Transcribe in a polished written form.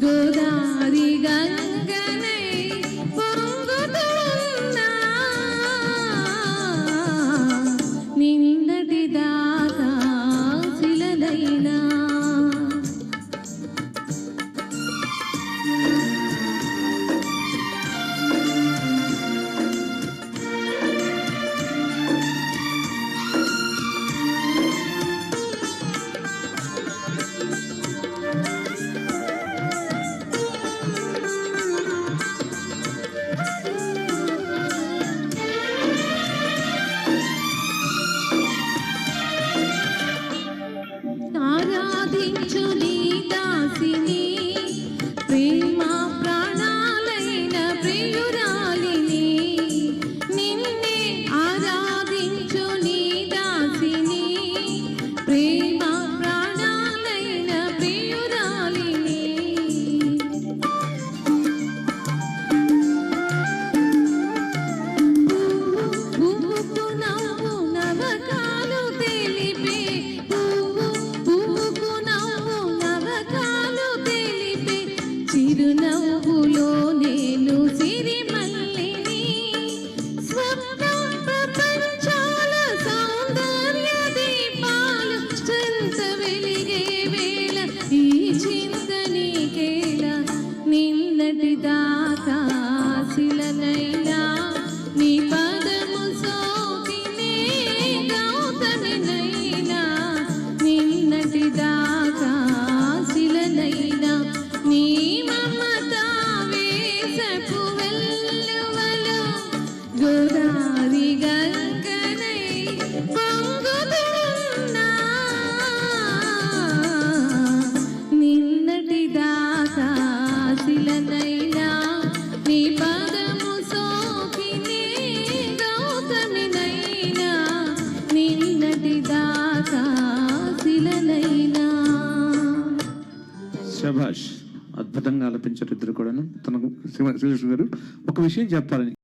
గోదారి గంగనై పొంగుతున్నా నిన్నటి దాకా శిలలైనా ఆరాధించు నీ దాసిని ప్రేమ ప్రాణాలైన ప్రియురాలిని నిన్నే ఆరాధించు నీ దాసిని ప్రేమ ప్రాణాలైన ప్రియురాలిని పువ్వుకు నవ్వు నవకాలు తెలిపే చిరునవ్వులో నేను సిరిమల్లిని స్వప్న ప్రపంచాల సౌందర్య దీపాలు చెంత వెలిగే వేళ ఈ చింత నీకేలా నిన్నటి దాకా శిలనైనా నీ పదము సోకినే గౌతమినైనా నిన్నటి దాకా శిలనైనా నీ గోదారి గంగనై పొంగుతున్నా నిన్నటి దాకా శిలనైనా నీ పదము సోకినే గౌతమినైనా నిన్నటి దాకా శిలనైనా. శభాష్, అద్భుతంగా ఆలపించారు ఇద్దరు కూడాను. తనకు శ్రీకృష్ణ గారు ఒక విషయం చెప్పాలని